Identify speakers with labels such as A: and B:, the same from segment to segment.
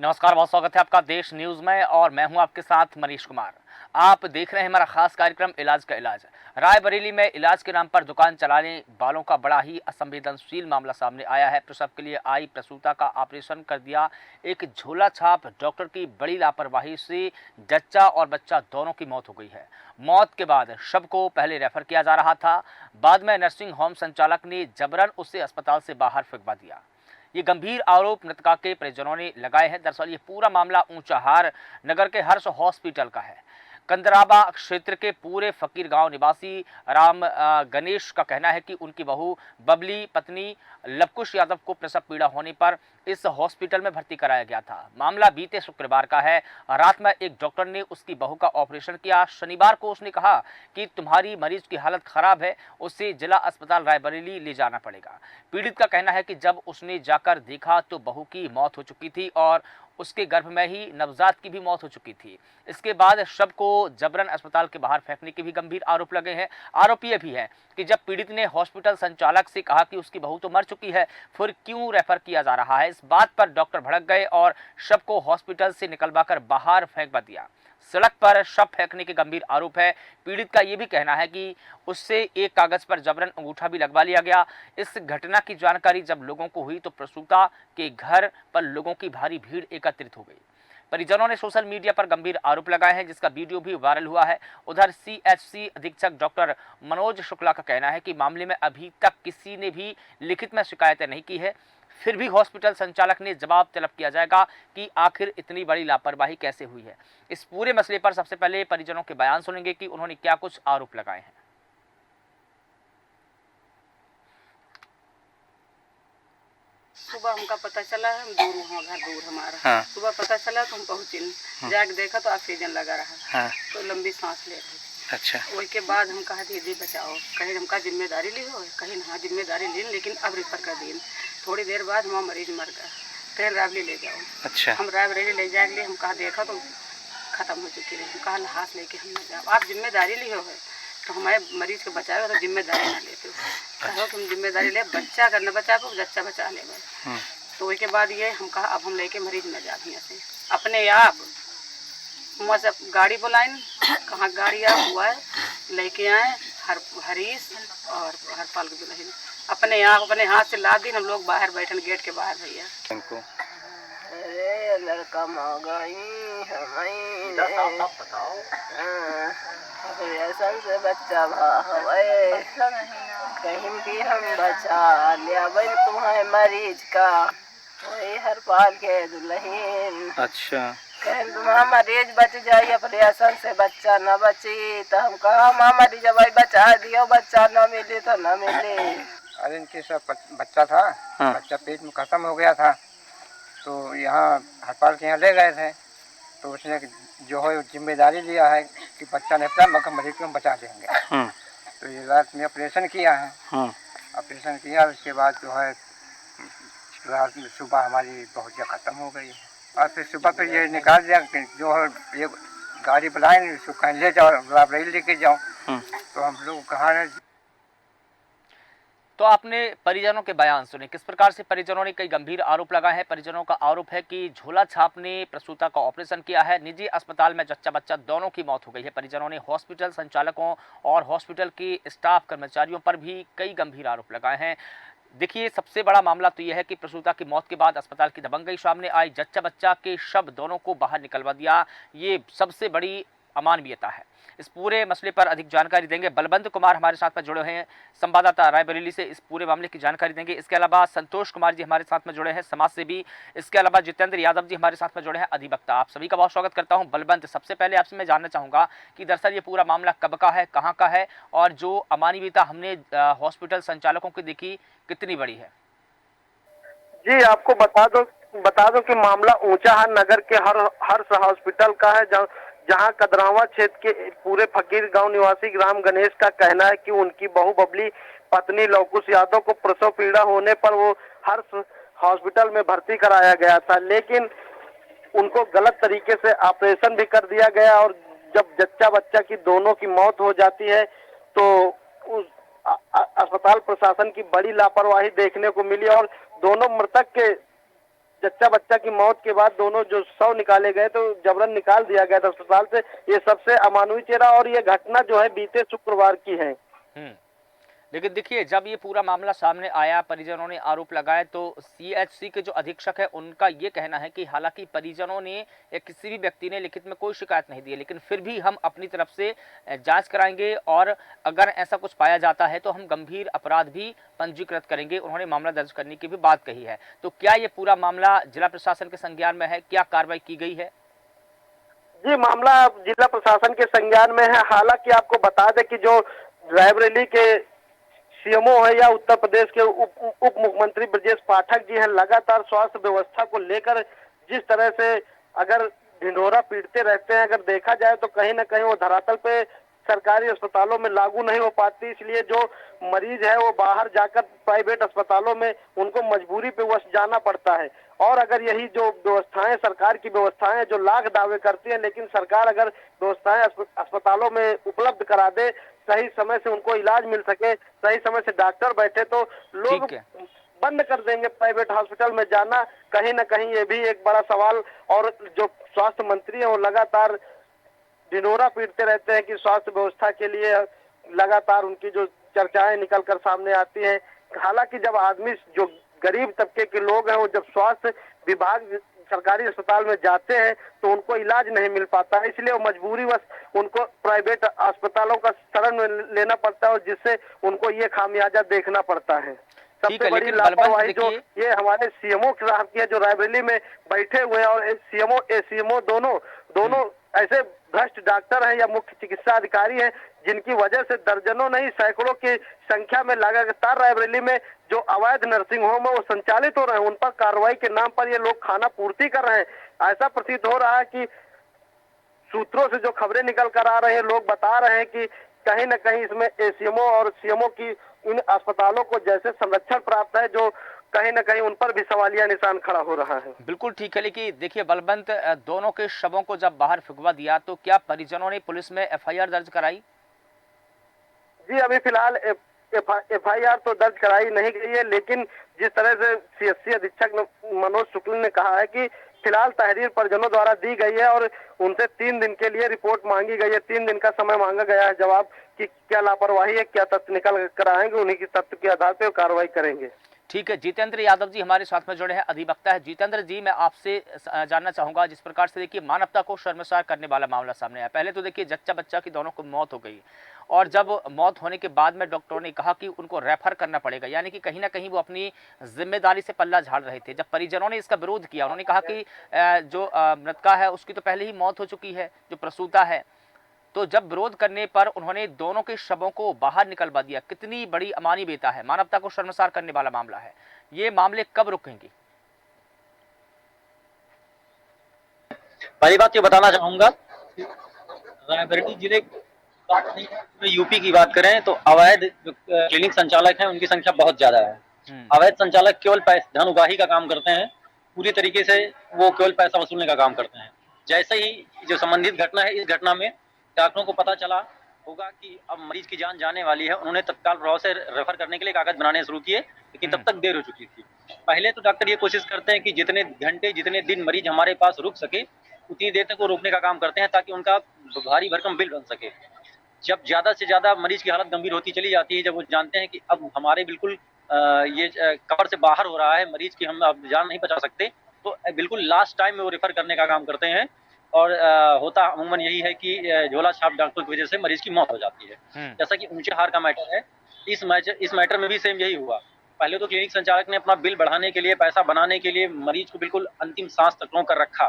A: नमस्कार, बहुत स्वागत है आपका देश न्यूज में और मैं हूं आपके साथ मनीष कुमार। आप देख रहे हैं हमारा खास कार्यक्रम इलाज का इलाज। रायबरेली में इलाज के नाम पर दुकान चलाने वालों का बड़ा ही असंवेदनशील मामला सामने आया है। प्रसव के लिए आई प्रसूता का ऑपरेशन कर दिया एक झोला छाप डॉक्टर की बड़ी लापरवाही से जच्चा और बच्चा दोनों की मौत हो गई है। मौत के बाद शव को पहले रेफर किया जा रहा था, बाद में नर्सिंग होम संचालक ने जबरन उसे अस्पताल से बाहर फेंकवा दिया। ये गंभीर आरोप मृतका के परिजनों ने लगाए हैं। दरअसल ये पूरा मामला ऊंचाहार नगर के हर्ष हॉस्पिटल का है। कंदराबा क्षेत्र के पूरे फकीर गांव निवासी राम गणेश का कहना है कि उनकी बहू बबली पत्नी लवकुश यादव को प्रसव पीड़ा होने पर इस हॉस्पिटल में भर्ती कराया गया था। मामला बीते शुक्रवार का है। रात में एक डॉक्टर ने उसकी बहू का ऑपरेशन किया। शनिवार को उसने कहा कि तुम्हारी मरीज की हालत खराब है, उसे जिला अस्पताल रायबरेली ले जाना पड़ेगा। पीड़ित का कहना है कि जब उसने जाकर देखा तो बहू की मौत हो चुकी थी और उसके गर्भ में ही नवजात की भी मौत हो चुकी थी। इसके बाद शव को जबरन अस्पताल के बाहर फेंकने के भी गंभीर आरोप लगे हैं। आरोप यह भी है कि जब पीड़ित ने हॉस्पिटल संचालक से कहा कि उसकी बहू तो मर चुकी है, फिर क्यों रेफर किया जा रहा है, इस बात पर डॉक्टर भड़क गए और शव को हॉस्पिटल से निकलवाकर बाहर फेंकवा दिया। सड़क पर शव फेंकने के गंभीर आरोप है। पीड़ित का यह भी कहना है कि उससे एक कागज पर जबरन अंगूठा भी लगवा लिया गया। इस घटना की जानकारी जब लोगों को हुई तो प्रसूता के घर पर लोगों की भारी भीड़ एकत्रित हो गई। परिजनों ने सोशल मीडिया पर गंभीर आरोप लगाए हैं, जिसका वीडियो भी वायरल हुआ है। उधर सीएचसी अधीक्षक डॉक्टर मनोज शुक्ला का कहना है कि मामले में अभी तक किसी ने भी लिखित में शिकायतें नहीं की है। फिर भी हॉस्पिटल संचालक ने जवाब तलब किया जाएगा कि आखिर इतनी बड़ी लापरवाही कैसे हुई है। इस पूरे मसले पर सबसे पहले परिजनों के बयान सुनेंगे कि उन्होंने क्या कुछ आरोप लगाए हैं।
B: सुबह हमका पता चला है, हम दूर वहाँ घर दूर हमारा।
A: हाँ।
B: सुबह पता चला तो हम पहुँचे, जाके देखा तो ऑक्सीजन लगा रहा।
A: हाँ।
B: तो लंबी सांस ले रही।
A: अच्छा।
B: वही के बाद हम कहा दीदी बचाओ, कहीं हमका जिम्मेदारी ली हो, कहीं हाँ जिम्मेदारी ली, लेकिन अब रेफर कर दी। थोड़ी देर बाद हमारा मरीज मर गया। कहीं रायबरेली ले जाओ।
A: अच्छा।
B: हम रायबरेली ले जाएंगे, हम कहा देखा तो खत्म हो चुकी है। हम कहा लाश लेके हम न जाओ, आप जिम्मेदारी ली हो तो हमारे मरीज को बचाओ, तो जिम्मेदारी ना लेते हो। कहो तुम जिम्मेदारी ले, बच्चा अगर न बचा पाओ बच्चा बचा ले। तो उसके बाद ये हम कहा अब हम लेके मरीज न जा यहाँ से। अपने आप वहाँ से गाड़ी बुलाइन, कहाँ गाड़ी आ हुआ है लेके आए हरीश और हरपाल के दुल्हन अपने आप अपने हाथ से ला दी। हम लोग बाहर बैठन गेट के बाहर भैया। अरे लड़का मांगाई ऐसा से बच्चा भावे कहीं भी हम बचा लिया भाई तुम्हारे मरीज का, वही हरपाल के दुल्हन।
A: अच्छा।
B: कहीं तुम्हारा मरीज बच जाए, ऑपरेशन से बच्चा न बची तो हम कहा माँ मरीज भाई बचा दियो, बच्चा न मिले तो न मिले।
C: अरे इनके सब बच्चा था। हाँ। बच्चा पेट में खत्म हो गया था, तो यहाँ हरपाल के यहाँ ले गए थे। तो उसने जो है जिम्मेदारी लिया है कि बच्चा निपटा मगर मरीज को हम बचा देंगे। तो ये रात में ऑपरेशन किया है। ऑपरेशन किया, उसके बाद जो है रात में सुबह हमारी बहुत खत्म हो गई है। और फिर सुबह फिर ये निकाल दिया कि जो है ये गाड़ी बुलाएंगे, उसको कहीं ले जाओ, रायबरेली लेके जाओ। तो हम लोग कहाँ है।
A: तो आपने परिजनों के बयान सुने, किस प्रकार से परिजनों ने कई गंभीर आरोप लगाए हैं। परिजनों का आरोप है कि झोला छाप ने प्रसूता का ऑपरेशन किया है। निजी अस्पताल में जच्चा बच्चा दोनों की मौत हो गई है। परिजनों ने हॉस्पिटल संचालकों और हॉस्पिटल के स्टाफ कर्मचारियों पर भी कई गंभीर आरोप लगाए हैं। देखिए, सबसे बड़ा मामला तो यह है कि प्रसूता की मौत के बाद अस्पताल की दबंगई सामने आई। जच्चा बच्चा के शव दोनों को बाहर निकलवा दिया, ये सबसे बड़ी अमानवीयता है। इस पूरे मसले पर अधिक जानकारी देंगे बलवंत कुमार, हमारे साथ में जुड़े हैं संवाददाता रायबरेली से, इस पूरे मामले की जानकारी देंगे। इसके अलावा संतोष कुमार जी हमारे साथ में जुड़े हैं, समाज सेवी। इसके अलावा जितेंद्र यादव जी हमारे साथ में जुड़े हैं, अधिवक्ता। आप सभी का बहुत स्वागत करता हूं। बलवंत, सबसे पहले आपसे मैं जानना चाहूँगा कि दरअसल ये पूरा मामला कब का है, कहाँ का है, और जो अमानवीयता हमने हॉस्पिटल संचालकों की देखी कितनी बड़ी है।
D: जी आपको बता दो कि मामला ऊंचाहार नगर के हर्ष हॉस्पिटल का है, जहां कदरावा क्षेत्र के पूरे फकीर गांव निवासी राम गणेश का कहना है कि उनकी बहू बबली पत्नी लवकुश यादव को प्रसव पीड़ा होने पर वो हर्ष हॉस्पिटल में भर्ती कराया गया था, लेकिन उनको गलत तरीके से ऑपरेशन भी कर दिया गया। और जब जच्चा बच्चा की दोनों की मौत हो जाती है तो उस अस्पताल प्रशासन की बड़ी लापरवाही देखने को मिली और दोनों मृतक के जच्चा बच्चा की मौत के बाद दोनों जो शव निकाले गए तो जबरन निकाल दिया गया था अस्पताल से, ये सबसे अमानवीय चेहरा और ये घटना जो है बीते शुक्रवार की है।
A: हम्म। लेकिन देखिए, जब ये पूरा मामला सामने आया, परिजनों ने आरोप लगाए, तो सीएचसी के जो अधीक्षक है उनका ये कहना है कि हालांकि परिजनों ने या किसी भी व्यक्ति ने लिखित में कोई शिकायत नहीं दी है, लेकिन फिर भी हम अपनी तरफ से जांच कराएंगे और अगर ऐसा कुछ पाया जाता है तो हम गंभीर अपराध भी पंजीकृत करेंगे। उन्होंने मामला दर्ज करने की भी बात कही है। तो क्या ये पूरा मामला जिला प्रशासन के संज्ञान में है? क्या कार्रवाई की गई है?
D: जी, मामला जिला प्रशासन के संज्ञान में है। हालांकि आपको बता दें कि जो रायबरेली के सीएमओ है या उत्तर प्रदेश के उप मुख्यमंत्री ब्रजेश पाठक जी हैं, लगातार स्वास्थ्य व्यवस्था को लेकर जिस तरह से अगर ढिंढोरा पीटते रहते हैं, अगर देखा जाए तो कहीं ना कहीं वो धरातल पे सरकारी अस्पतालों में लागू नहीं हो पाती। इसलिए जो मरीज है वो बाहर जाकर प्राइवेट अस्पतालों में उनको मजबूरी पे वश जाना पड़ता है। और अगर यही जो व्यवस्थाएं, सरकार की व्यवस्थाएं जो लाख दावे करती हैं, लेकिन सरकार अगर व्यवस्थाएं अस्पतालों में उपलब्ध करा दे, सही समय से उनको इलाज मिल सके, सही समय से डॉक्टर बैठे, तो लोग बंद कर देंगे प्राइवेट हॉस्पिटल में जाना। कहीं ना कहीं ये भी एक बड़ा सवाल, और जो स्वास्थ्य मंत्री है वो लगातार ढिंढोरा पीटते रहते हैं कि स्वास्थ्य व्यवस्था के लिए लगातार उनकी जो चर्चाएं निकल कर सामने आती हैं। हालांकि जब आदमी, जो गरीब तबके के लोग हैं, वो जब स्वास्थ्य विभाग सरकारी अस्पताल में जाते हैं तो उनको इलाज नहीं मिल पाता है, इसलिए वो मजबूरीवश उनको प्राइवेट अस्पतालों का शरण लेना पड़ता है और जिससे उनको ये खामियाजा देखना पड़ता है। सबसे बड़ी लापरवाही जो ये हमारे सीएमओ साहब की है, जो रायबरेली में बैठे हुए हैं, और सीएमओ दोनों ऐसे भ्रष्ट डॉक्टर हैं या मुख्य चिकित्सा अधिकारी हैं जिनकी वजह से दर्जनों नहीं सैकड़ों की संख्या में लगातार रायबरेली में जो अवैध नर्सिंग होम है वो संचालित हो रहे हैं। उन पर कार्रवाई के नाम पर ये लोग खाना पूर्ति कर रहे हैं। ऐसा प्रतीत हो रहा है कि सूत्रों से जो खबरें निकल कर आ रहे हैं, लोग बता रहे हैं कि कहीं न कहीं इसमें एसीएमओ और सीएमओ की इन अस्पतालों को जैसे संरक्षण प्राप्त है, जो कहीं न कहीं उन पर भी सवालिया निशान खड़ा हो रहा है।
A: बिल्कुल ठीक है, लेकिन देखिए बलवंत, दोनों के शवों को जब बाहर फेंकवा दिया तो क्या परिजनों ने पुलिस में एफआईआर दर्ज कराई?
D: जी, अभी फिलहाल एफआईआर तो दर्ज कराई नहीं गई है, लेकिन जिस तरह से सीएचसी अधीक्षक मनोज शुक्ल ने कहा है कि फिलहाल तहरीर परिजनों द्वारा दी गई है और उनसे 3 दिन के लिए रिपोर्ट मांगी गई है। 3 दिन का समय मांगा गया है जवाब कि क्या लापरवाही है, क्या तथ्य निकल कर आएंगे, उन्हीं की तथ्य के आधार पर कार्रवाई करेंगे।
A: ठीक है, जितेंद्र यादव जी हमारे साथ में जुड़े हैं, अधिवक्ता है। जितेंद्र जी, मैं आपसे जानना चाहूंगा, जिस प्रकार से देखिए मानवता को शर्मसार करने वाला मामला सामने आया। पहले तो देखिए जच्चा बच्चा की दोनों को मौत हो गई, और जब मौत होने के बाद में डॉक्टरों ने कहा कि उनको रेफर करना पड़ेगा, यानी कि कहीं ना कहीं वो अपनी जिम्मेदारी से पल्ला झाड़ रहे थे। जब परिजनों ने इसका विरोध किया, उन्होंने कहा कि जो मृतका है उसकी तो पहले ही मौत हो चुकी है, जो प्रसूता है। तो जब विरोध करने पर उन्होंने दोनों के शवों को बाहर निकलवा दिया। कितनी बड़ी अमानवीयता है, मानवता को शर्मसार करने वाला मामला है। ये मामले कब रुकेंगे?
E: पहली बात ये बताना चाहूंगा, रायबरेली जिले बात नहीं, यूपी की बात करें तो अवैध जो क्लिनिक संचालक हैं उनकी संख्या बहुत ज्यादा है। अवैध संचालक केवल धन उगाही का काम करते हैं, पूरी तरीके से वो केवल पैसा वसूलने का काम करते हैं। जैसे ही जो संबंधित घटना है, इस घटना में डॉक्टरों को पता चला होगा कि अब मरीज की जान जाने वाली है, उन्होंने तत्काल प्रभाव से रेफर करने के लिए कागज बनाने शुरू किए, लेकिन तब तक देर हो चुकी थी। पहले तो डॉक्टर ये कोशिश करते हैं कि जितने घंटे, जितने दिन मरीज हमारे पास रुक सके, उतनी देर तक वो रोकने का काम करते हैं ताकि उनका भारी भरकम बिल बन सके। जब ज्यादा से ज्यादा मरीज की हालत गंभीर होती चली जाती है, जब वो जानते हैं कि अब हमारे बिल्कुल ये कवर से बाहर हो रहा है मरीज की, हम अब जान नहीं बचा सकते, तो बिल्कुल लास्ट टाइम में वो रेफर करने का काम करते हैं। और होता अमूमन यही है कि झोला छाप डॉक्टर की वजह से मरीज की मौत हो जाती है। जैसा कि ऊंचे हार का मैटर है, इस मैटर में भी सेम यही हुआ। पहले तो क्लिनिक संचालक ने अपना बिल बढ़ाने के लिए, पैसा बनाने के लिए मरीज को बिल्कुल अंतिम सांस तक रोक कर रखा।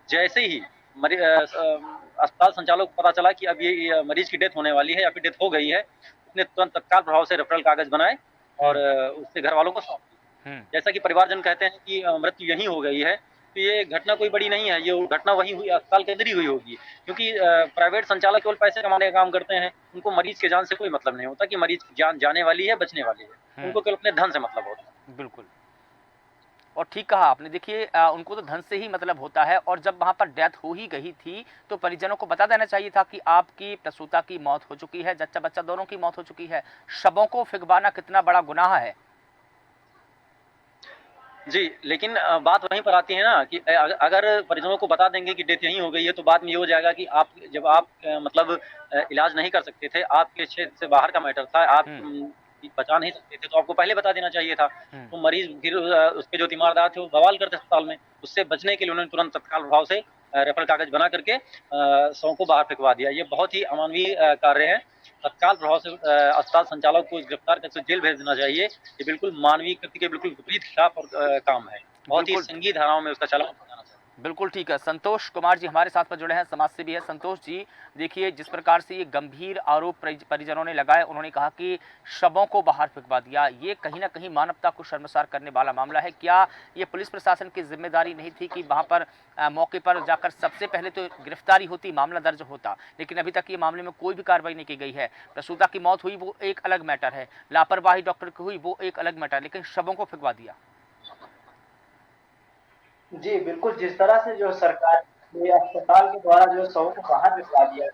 E: जैसे ही अस्पताल संचालक को पता चला कि अब ये मरीज की डेथ होने वाली है या फिर डेथ हो गई है, उसने तुरंत तत्काल प्रभाव से रेफरल कागज बनाए और उसके घर वालों को सौंप दिए। जैसा कि परिवारजन कहते हैं कि मृत्यु यही हो गई है, तो ये घटना कोई बड़ी नहीं है, ये घटना वही हुई, अस्पताल के अंदर ही हुई होगी, क्योंकि प्राइवेट संचालक केवल पैसे कमाने का काम करते हैं। उनको मरीज के जान से कोई मतलब नहीं होता कि मरीज की जान जाने वाली है, बचने वाली है। उनको केवल अपने धन से मतलब होता है।
A: बिल्कुल, और ठीक कहा आपने। देखिए उनको तो धन से ही मतलब होता है, और जब वहां पर डेथ हो ही गई थी तो परिजनों को बता देना चाहिए था कि आपकी प्रसूता की मौत हो चुकी है, जच्चा बच्चा दोनों की मौत हो चुकी है। शवों को फेंकवाना कितना बड़ा गुनाह है।
E: जी, लेकिन बात वहीं पर आती है ना कि अगर परिजनों को बता देंगे कि डेथ यहीं हो गई है, तो बाद में ये हो जाएगा कि आप जब आप मतलब इलाज नहीं कर सकते थे, आपके क्षेत्र से बाहर का मैटर था, आप बचा नहीं सकते थे, तो आपको पहले बता देना चाहिए था। तो मरीज़ फिर उसके जो तीमारदार थे, वो बवाल करते अस्पताल में। उससे बचने के लिए उन्होंने तुरंत तत्काल प्रभाव से रेफरल कागज़ बना करके शव को बाहर फेंकवा दिया। ये बहुत ही अमानवीय कार्य है। तत्काल प्रभाव से अस्पताल संचालक को गिरफ्तार करके जेल भेज देना चाहिए। ये बिल्कुल मानवीय कृत्य के बिल्कुल विपरीत खिलाफ और काम है। बहुत ही
A: बिल्कुल
E: संघीय धाराओं में उसका चालान हो जाना चाहिए।
A: बिल्कुल ठीक है। संतोष कुमार जी हमारे साथ में जुड़े हैं, समाजसेवी है। संतोष जी, देखिए जिस प्रकार से ये गंभीर आरोप परिजनों ने लगाए, उन्होंने कहा कि शवों को बाहर फेंकवा दिया, ये कहीं ना कहीं मानवता को शर्मसार करने वाला मामला है। क्या ये पुलिस प्रशासन की जिम्मेदारी नहीं थी कि वहां पर मौके पर जाकर सबसे पहले तो गिरफ्तारी होती, मामला दर्ज होता? लेकिन अभी तक ये मामले में कोई भी कार्रवाई नहीं की गई है। प्रसूता की मौत हुई वो एक अलग मैटर है, लापरवाही डॉक्टर की हुई वो एक अलग मैटर, लेकिन शवों को फेंकवा दिया।
F: जी, बिल्कुल, जिस तरह से जो सरकार ने अस्पताल के द्वारा जो शवों को बाहर भिजवा दिया,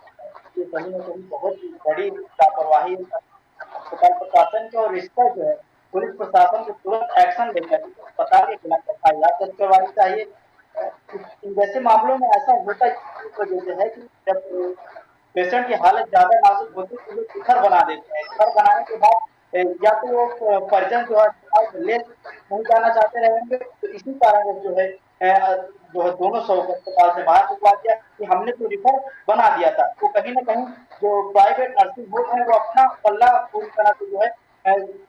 F: ये कहीं न कहीं बहुत ही बड़ी लापरवाही अस्पताल प्रशासन की, और इसका जो है पुलिस प्रशासन को तुरंत एक्शन लेकर अस्पताल के खिलाफ एफआईआर दर्ज करवानी चाहिए। इन जैसे मामलों में ऐसा होता इस वजह से है कि जब पेशेंट की हालत ज़्यादा नाजुक होती है तो वो शिखर बना देते हैं। शिखर बनाने के बाद या तो वो परिजन जो है अस्पताल ले नहीं जाना चाहते रहेंगे, तो इसी कारण जो है जो है दोनों शव को अस्पताल से बाहर निकलवा दिया कि हमने तो रिफर बना दिया था। तो कहीं न कहीं जो प्राइवेट नर्सिंग होम है वो अपना पल्ला पूरी तरह से जो है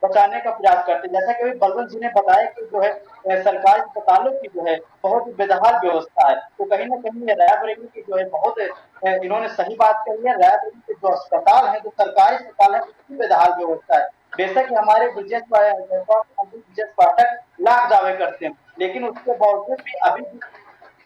F: बचाने का प्रयास करते हैं। जैसा कि अभी बलवंत जी ने बताया कि जो है सरकारी अस्पतालों की जो है बहुत ही बेदहाल व्यवस्था है। तो कहीं न कहीं ये रायबरेली की जो है बहुत इन्होंने सही बात कही है। रायबरेली के जो अस्पताल है, जो सरकारी अस्पताल है, उसकी बेदहाल व्यवस्था है। बेशक ही हमारे ब्रिजेश पाठक लाख दावे करते हैं, लेकिन उसके बावजूद भी अभी भी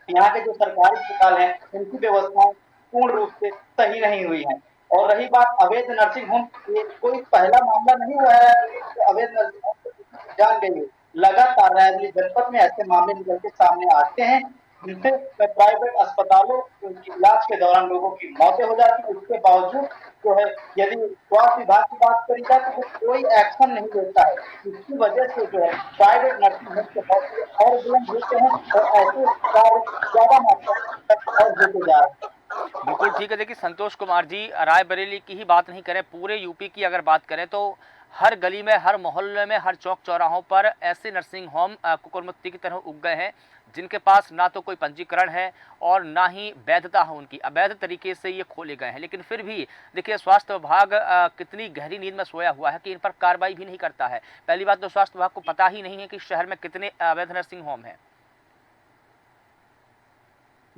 F: यहाँ के जो सरकारी अस्पताल हैं, उनकी व्यवस्थाएं पूर्ण रूप से सही नहीं हुई हैं। और रही बात अवैध नर्सिंग होम, ये कोई पहला मामला नहीं हुआ है कि अवैध नर्सिंग होम को किसी की जान गई है। लगातार रायबरेली जनपद में ऐसे मामले निकल के सामने आते हैं, जिनसे प्राइवेट अस्पतालों की इलाज के दौरान लोगों की मौतें हो जाती है। उसके बावजूद जो है यदि स्वास्थ्य विभाग की बात करी जाए तो वो कोई एक्शन नहीं लेता है। इसकी वजह से जो है प्राइवेट नर्सिंग होम के हौसले और बुलंद होते हैं और ऐसे कार्य ज़्यादा मात्रा में और होते जा रहे हैं।
A: बिल्कुल ठीक है। देखिए संतोष कुमार जी, रायबरेली की ही बात नहीं करें, पूरे यूपी की अगर बात करें तो हर गली में, हर मोहल्ले में, हर चौक चौराहों पर ऐसे नर्सिंग होम कुकुरमुत्ती की तरह उग गए हैं जिनके पास ना तो कोई पंजीकरण है और ना ही वैधता है, उनकी अवैध तरीके से ये खोले गए हैं। लेकिन फिर भी देखिए स्वास्थ्य विभाग कितनी गहरी नींद में सोया हुआ है कि इन पर कार्रवाई भी नहीं करता है। पहली बात तो स्वास्थ्य विभाग को पता ही नहीं है कि शहर में कितने अवैध नर्सिंग होम हैं।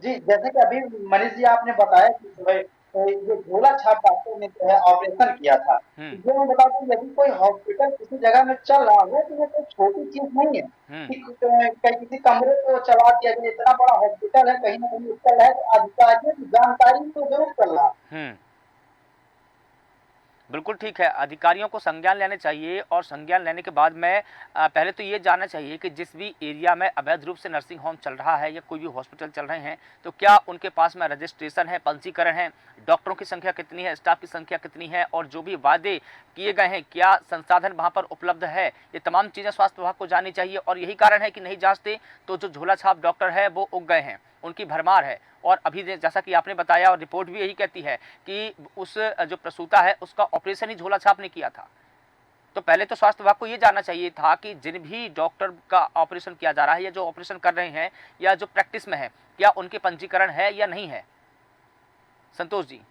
F: जी, जैसे कि अभी मनीष जी आपने बताया कि जो है ये झोला छाप डॉक्टर ने जो है ऑपरेशन किया था। ये मैं बता दूं, यदि कोई हॉस्पिटल किसी जगह में चल रहा है तो ये कोई छोटी चीज नहीं है कि कहीं किसी कमरे को चला दिया जाए। इतना बड़ा हॉस्पिटल है, कहीं ना कहीं उसका लहर अधिकारियों की जानकारी तो जरूर चल रहा है।
A: बिल्कुल ठीक है, अधिकारियों को संज्ञान लेने चाहिए और संज्ञान लेने के बाद में पहले तो ये जानना चाहिए कि जिस भी एरिया में अवैध रूप से नर्सिंग होम चल रहा है या कोई भी हॉस्पिटल चल रहे हैं तो क्या उनके पास में रजिस्ट्रेशन है, पंजीकरण है, डॉक्टरों की संख्या कितनी है, स्टाफ की संख्या कितनी है और जो भी वादे किए गए हैं क्या संसाधन वहाँ पर उपलब्ध है। ये तमाम चीज़ें स्वास्थ्य विभाग को जाननी चाहिए और यही कारण है कि नहीं जांचते तो जो झोला छाप डॉक्टर है वो उग गए हैं, उनकी भरमार है। और अभी जैसा कि आपने बताया और रिपोर्ट भी यही कहती है कि उस जो प्रसूता है उसका ऑपरेशन ही झोला छाप ने किया था। तो पहले तो स्वास्थ्य विभाग को ये जानना चाहिए था कि जिन भी डॉक्टर का ऑपरेशन किया जा रहा है या जो ऑपरेशन कर रहे हैं या जो प्रैक्टिस में है क्या उनके पंजीकरण है या नहीं है। संतोष जी,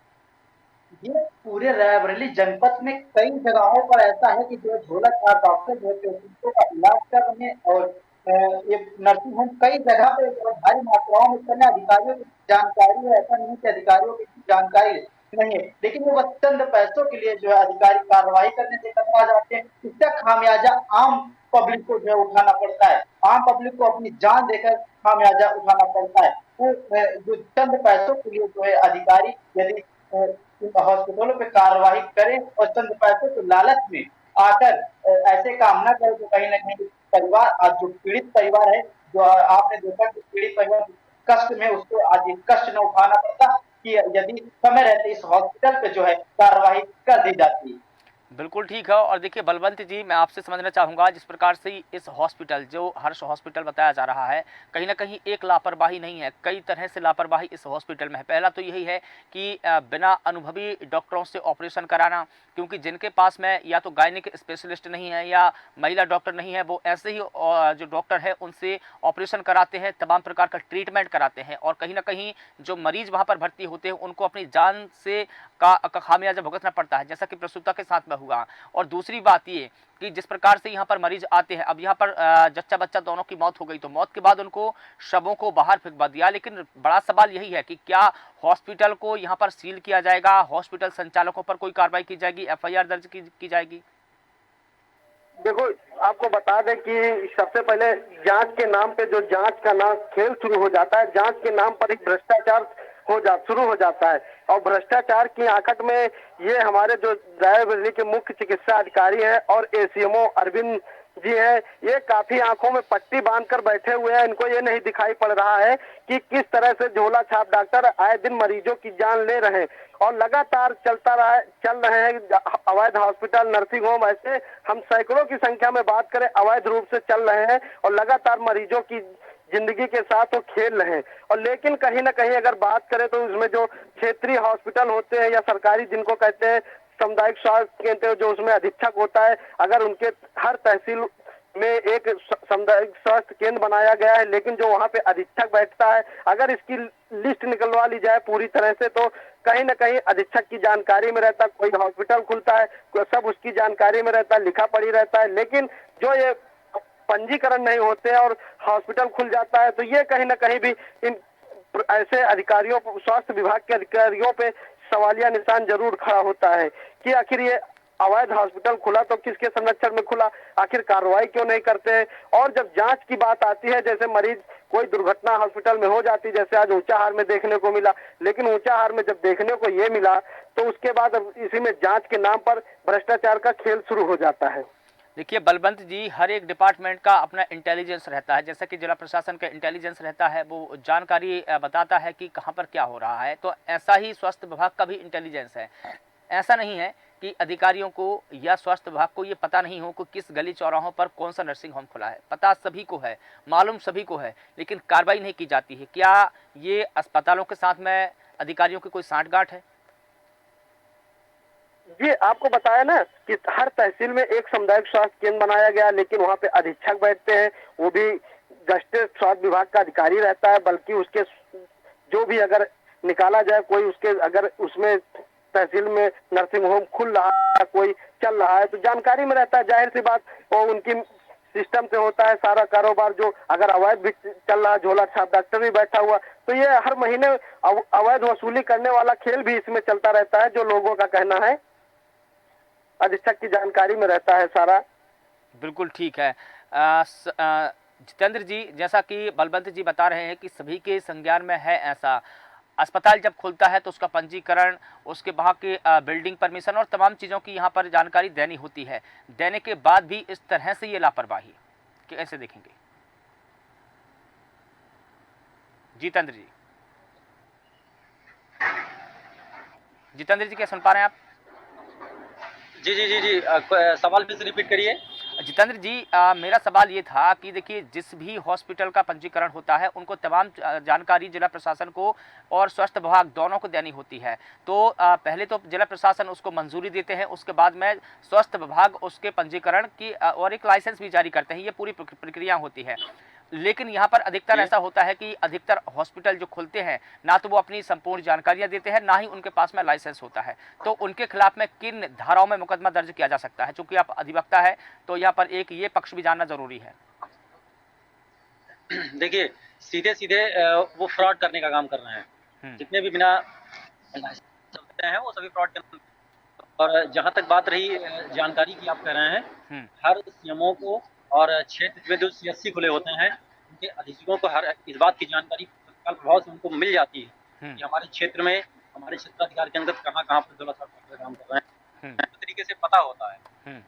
F: ये पूरे रायबरेली जनपद में कई जगहों पर ऐसा है कि जो झोला छाप डॉक्टर जो पेशेंटों का इलाज कर रहे हैं और ये नर्सिंग होम कई जगह पे भारी मात्राओं में चलने अधिकारियों की जानकारी है। ऐसा नहीं कि अधिकारियों की जानकारी नहीं है, लेकिन वो बस चंद पैसों के लिए जो है अधिकारी कार्रवाई करने से कतरा जाते हैं। इसका खामियाजा आम पब्लिक को जो है उठाना पड़ता है। आम पब्लिक को अपनी जान देकर खामियाजा उठाना पड़ता है। वो जो चंद पैसों के लिए जो है अधिकारी यदि हॉस्पिटलों पे कार्रवाई करें और चंद पैसों के लालच में आकर ऐसे काम न करें तो कहीं ना कहीं परिवार, आज जो पीड़ित परिवार है, जो आपने देखा कि पीड़ित परिवार कष्ट में, उसको आज ये कष्ट न उठाना पड़ता कि यदि समय रहते इस हॉस्पिटल पे जो है कार्रवाई कर दी जाती।
A: बिल्कुल ठीक है। और देखिए बलवंत जी, मैं आपसे समझना चाहूँगा, जिस प्रकार से इस हॉस्पिटल, जो हर्ष हॉस्पिटल बताया जा रहा है, कहीं न कहीं एक लापरवाही नहीं है, कई तरह से लापरवाही इस हॉस्पिटल में है। पहला तो यही है कि बिना अनुभवी डॉक्टरों से ऑपरेशन कराना, क्योंकि जिनके पास में या तो गायनिक स्पेशलिस्ट नहीं है या महिला डॉक्टर नहीं है, वो ऐसे ही जो डॉक्टर है उनसे ऑपरेशन कराते हैं, तमाम प्रकार का ट्रीटमेंट कराते हैं, और कहीं न कहीं जो मरीज़ वहाँ पर भर्ती होते हैं उनको अपनी जान से का खामियाजा भुगतना पड़ता है, जैसा कि प्रसूता के साथ में हुआ। और दूसरी बात ये कि जिस प्रकार से यहाँ पर मरीज आते हैं, अब यहाँ पर जच्चा बच्चा दोनों की मौत हो गई, तो मौत के बाद उनको शवों को बाहर फेंकवा दिया। लेकिन बड़ा सवाल यही है कि क्या हॉस्पिटल को यहाँ पर सील किया जाएगा, हॉस्पिटल संचालकों पर कोई कार्रवाई की जाएगी, एफआईआर दर्ज की जाएगी?
D: देखो, आपको बता दें कि सबसे पहले जांच के नाम पे जो जांच का नाम खेल शुरू हो जाता है, जांच के नाम पर एक भ्रष्टाचार शुरू हो जाता है। और भ्रष्टाचार की आकट में ये हमारे जो रायबरेली के मुख्य चिकित्सा अधिकारी हैं और एसीएमओ अरविंद जी हैं, ये काफी आंखों में पट्टी बांधकर बैठे हुए हैं। इनको ये नहीं दिखाई पड़ रहा है कि किस तरह से झोला छाप डॉक्टर आए दिन मरीजों की जान ले रहे हैं और लगातार चल रहे हैं अवैध हॉस्पिटल, नर्सिंग होम। ऐसे हम सैकड़ों की संख्या में बात करें, अवैध रूप से चल रहे हैं और लगातार मरीजों की जिंदगी के साथ वो खेल रहे हैं। और लेकिन कहीं ना कहीं अगर बात करें तो उसमें जो क्षेत्रीय हॉस्पिटल होते हैं या सरकारी जिनको कहते हैं सामुदायिक स्वास्थ्य केंद्र, जो उसमें अधीक्षक होता है, अगर उनके हर तहसील में एक सामुदायिक स्वास्थ्य केंद्र बनाया गया है, लेकिन जो वहाँ पे अधीक्षक बैठता है, अगर इसकी लिस्ट निकलवा ली जाए पूरी तरह से, तो कहीं ना कहीं अधीक्षक की जानकारी में रहता, कोई हॉस्पिटल खुलता है सब उसकी जानकारी में रहता, लिखा पढ़ी रहता है। लेकिन जो ये पंजीकरण नहीं होते हैं और हॉस्पिटल खुल जाता है, तो ये कहीं ना कहीं भी इन ऐसे अधिकारियों, स्वास्थ्य विभाग के अधिकारियों पे सवालिया निशान जरूर खड़ा होता है कि आखिर ये अवैध हॉस्पिटल खुला तो किसके संरक्षण में खुला, आखिर कार्रवाई क्यों नहीं करते हैं। और जब जांच की बात आती है, जैसे मरीज कोई दुर्घटना हॉस्पिटल में हो जाती, जैसे आज ऊंचाहार में देखने को मिला, लेकिन ऊंचाहार में जब देखने को ये मिला तो उसके बाद अब इसी में जांच के नाम पर भ्रष्टाचार का खेल शुरू हो जाता है।
A: देखिए बलवंत जी, हर एक डिपार्टमेंट का अपना इंटेलिजेंस रहता है, जैसा कि जिला प्रशासन का इंटेलिजेंस रहता है, वो जानकारी बताता है कि कहाँ पर क्या हो रहा है, तो ऐसा ही स्वास्थ्य विभाग का भी इंटेलिजेंस है। ऐसा नहीं है कि अधिकारियों को या स्वास्थ्य विभाग को ये पता नहीं हो कि किस गली चौराहों पर कौन सा नर्सिंग होम खुला है। पता सभी को है, मालूम सभी को है, लेकिन कार्रवाई नहीं की जाती है। क्या ये अस्पतालों के साथ में अधिकारियों की कोई साठगांठ है?
D: जी, आपको बताया ना कि हर तहसील में एक सामुदायिक स्वास्थ्य केंद्र बनाया गया, लेकिन वहाँ पे अधीक्षक बैठते हैं, वो भी गस्टेड स्वास्थ्य विभाग का अधिकारी रहता है। बल्कि उसके जो भी अगर निकाला जाए कोई, उसके अगर उसमें तहसील में नर्सिंग होम खुल रहा है, कोई चल रहा है, तो जानकारी में रहता है। जाहिर सी बात, और उनकी सिस्टम से होता है सारा कारोबार। जो अगर अवैध भी चल रहा, झोला छाप डॉक्टर भी बैठा हुआ, तो ये हर महीने अवैध वसूली करने वाला खेल भी इसमें चलता रहता है, जो लोगों का कहना है। अधीक्षक की जानकारी में रहता है सारा।
A: बिल्कुल ठीक है। जितेंद्र जी, जैसा कि बलवंत जी बता रहे हैं कि सभी के संज्ञान में है ऐसा, अस्पताल जब खुलता है तो उसका पंजीकरण, उसके वहाँ के बिल्डिंग परमिशन और तमाम चीज़ों की यहाँ पर जानकारी देनी होती है। देने के बाद भी इस तरह से ये लापरवाही कैसे देखेंगे जितेंद्र जी? जितेंद्र जी, क्या सुन पा रहे हैं आप?
E: जी जी जी जी, सवाल फिर से रिपीट करिए।
A: जितेंद्र जी, मेरा सवाल ये था कि देखिए, जिस भी हॉस्पिटल का पंजीकरण होता है उनको तमाम जानकारी जिला प्रशासन को और स्वास्थ्य विभाग दोनों को देनी होती है। तो पहले तो जिला प्रशासन उसको मंजूरी देते हैं, उसके बाद में स्वास्थ्य विभाग उसके पंजीकरण की और एक लाइसेंस भी जारी करते हैं। ये पूरी प्रक्रिया होती है। लेकिन यहाँ पर अधिकतर ऐसा होता है कि अधिकतर हॉस्पिटल जो खुलते हैं, ना तो वो अपनी संपूर्ण जानकारियाँ देते हैं, ना ही उनके पास में लाइसेंस होता है। तो उनके खिलाफ में किन धाराओं में मुकदमा दर्ज किया जा सकता है? चूंकि आप अधिवक्ता है, तो यहाँ पर एक ये पक्ष भी जानना जरूरी है।
E: देखिए, सीधे सीधे वो फ्रॉड करने का काम कर रहे हैं। जितने भी बिना लाइसेंस हैं वो सभी फ्रॉड कर। और जहाँ तक बात रही जानकारी की, आप कह रहे हैं हर सीएमओ को और क्षेत्र में जो सीएससी खुले होते हैं उनके अधीक्षकों को हर इस बात की जानकारी तत्काल प्रभाव से उनको मिल जाती है कि हमारे क्षेत्र में, हमारे क्षेत्राधिकार के अंदर कहाँ पर झोला छाप डॉक्टर काम कर रहे हैं। तो तरीके से पता होता है,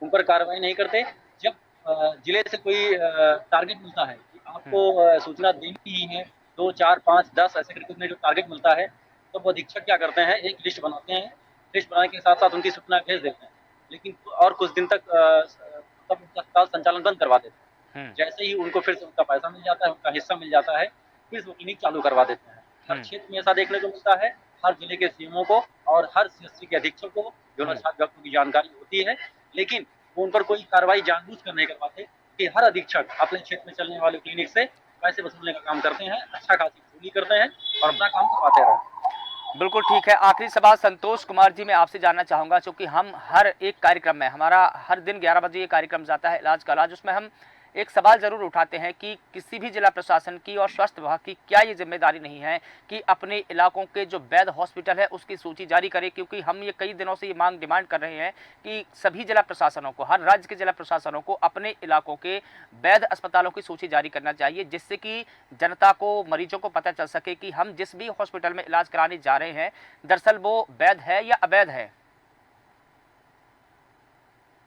E: उन पर कार्रवाई नहीं करते। जब जिले से कोई टारगेट मिलता है कि आपको सूचना देनी ही है, 2, 4, 5, 10 ऐसे करके उन्हें जो टारगेट मिलता है, तो वो अधीक्षक क्या करते हैं, एक लिस्ट बनाते हैं। लिस्ट बनाने के साथ साथ उनकी सूचना भेज देते हैं। लेकिन और कुछ दिन तक सब उनका अस्पताल संचालन बंद करवा देते हैं। जैसे ही उनको फिर से उनका पैसा मिल जाता है, उनका हिस्सा मिल जाता है, फिर से वो क्लिनिक चालू करवा देते हैं। हर क्षेत्र में ऐसा देखने को मिलता है, हर जिले के सीएमओ को और हर सीएससी के अधीक्षक को झोला छाप डॉक्टर की जानकारी होती है, लेकिन वो उन पर कोई कार्रवाई जानबूझकर नहीं करवाते कि हर अधीक्षक अपने क्षेत्र में चलने वाले क्लिनिक से पैसे वसूलने का काम करते हैं, अच्छा खासी वसूली करते हैं और अपना काम करवाते रहते हैं।
A: बिल्कुल ठीक है। आखिरी सवाल संतोष कुमार जी, मैं आपसे जानना चाहूँगा, क्योंकि हम हर एक कार्यक्रम में, हमारा हर दिन 11 बजे ये कार्यक्रम जाता है इलाज का इलाज, उसमें हम एक सवाल ज़रूर उठाते हैं कि किसी भी जिला प्रशासन की और स्वास्थ्य विभाग की क्या ये जिम्मेदारी नहीं है कि अपने इलाकों के जो वैध हॉस्पिटल है उसकी सूची जारी करे, क्योंकि हम ये कई दिनों से ये मांग डिमांड कर रहे हैं कि सभी जिला प्रशासनों को, हर राज्य के जिला प्रशासनों को अपने इलाकों के वैध अस्पतालों की सूची जारी करना चाहिए, जिससे कि जनता को, मरीजों को पता चल सके कि हम जिस भी हॉस्पिटल में इलाज कराने जा रहे हैं दरअसल वो वैध है या अवैध है।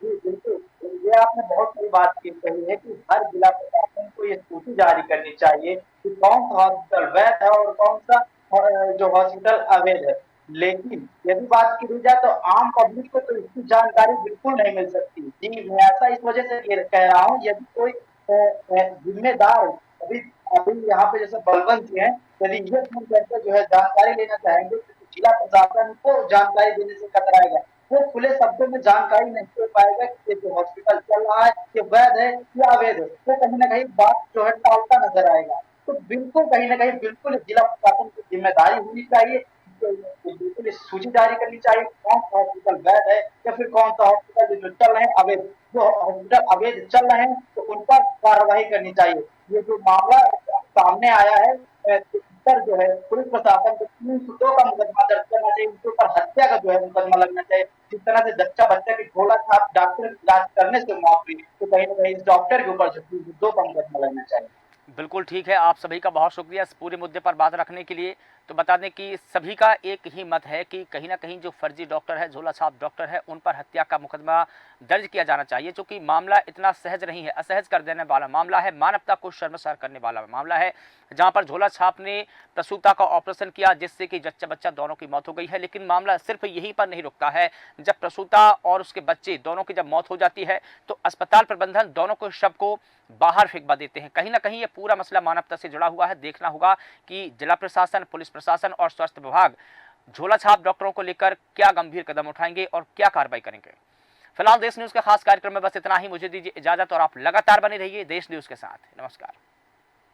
F: जी, बिल्कुल। ये आपने बहुत सही बात कही है कि हर जिला प्रशासन को ये सूची जारी करनी चाहिए कि कौन सा हॉस्पिटल वैध है और कौन सा जो हॉस्पिटल अवैध है। लेकिन यदि बात की जाए तो आम पब्लिक को तो इसकी जानकारी बिल्कुल नहीं मिल सकती। जी, मैं ऐसा इस वजह से कह रहा हूँ, यदि कोई जिम्मेदार अभी अभी यहाँ पे जैसे बलवंत जी हैं, यदि ये फोन करके जो है जानकारी लेना चाहेंगे तो जिला प्रशासन को जानकारी देने से कतराएगा। वो खुले शब्दों में जानकारी नहीं दे पाएगा कि ये जो हॉस्पिटल चल रहा है ये वैध है या अवैध है, तो कहीं ना कहीं बात जो है टालता नजर आएगा। तो बिल्कुल कहीं ना कहीं बिल्कुल जिला प्रशासन की जिम्मेदारी होनी चाहिए, बिल्कुल इस सूची जारी करनी चाहिए कौन सा हॉस्पिटल वैध है या फिर कौन सा हॉस्पिटल जो चल रहे हैं अवैध। जो हॉस्पिटल अवैध चल रहे हैं तो उन पर कार्रवाई करनी चाहिए। ये जो मामला सामने आया है पर जो है पुलिस प्रशासन को 302 का मुकदमा दर्ज करना चाहिए, उनके ऊपर हत्या का जो है मुकदमा लगना चाहिए। जिस तरह से बच्चा की झोला छाप डॉक्टर इलाज करने से मौत हुई, तो कहीं ना कहीं इस डॉक्टर के ऊपर 302 का मुकदमा लगना चाहिए।
A: बिल्कुल ठीक है। आप सभी का बहुत शुक्रिया इस पूरे मुद्दे पर बात रखने के लिए। तो बता दें कि सभी का एक ही मत है कि कहीं ना कहीं जो फर्जी डॉक्टर है, झोला छाप डॉक्टर है, उन पर हत्या का मुकदमा दर्ज किया जाना चाहिए, क्योंकि मामला इतना सहज नहीं है, असहज कर देने वाला मामला है, मानवता को शर्मसार करने वाला मामला है, जहां पर झोला छाप ने प्रसूता का ऑपरेशन किया जिससे कि जच्चा बच्चा दोनों की मौत हो गई है। लेकिन मामला सिर्फ यहीं पर नहीं रुकता है। जब प्रसूता और उसके बच्चे दोनों की जब मौत हो जाती है तो अस्पताल प्रबंधन दोनों को शव को बाहर फेंकवा देते हैं। कहीं ना कहीं ये पूरा मसला मानवता से जुड़ा हुआ है। देखना होगा कि जिला प्रशासन, पुलिस प्रशासन और स्वास्थ्य विभाग झोला छाप डॉक्टरों को लेकर क्या गंभीर कदम उठाएंगे और क्या कार्रवाई करेंगे। फिलहाल देश न्यूज के खास कार्यक्रम में बस इतना ही। मुझे दीजिए इजाजत और आप लगातार बने रहिए देश न्यूज के साथ। नमस्कार।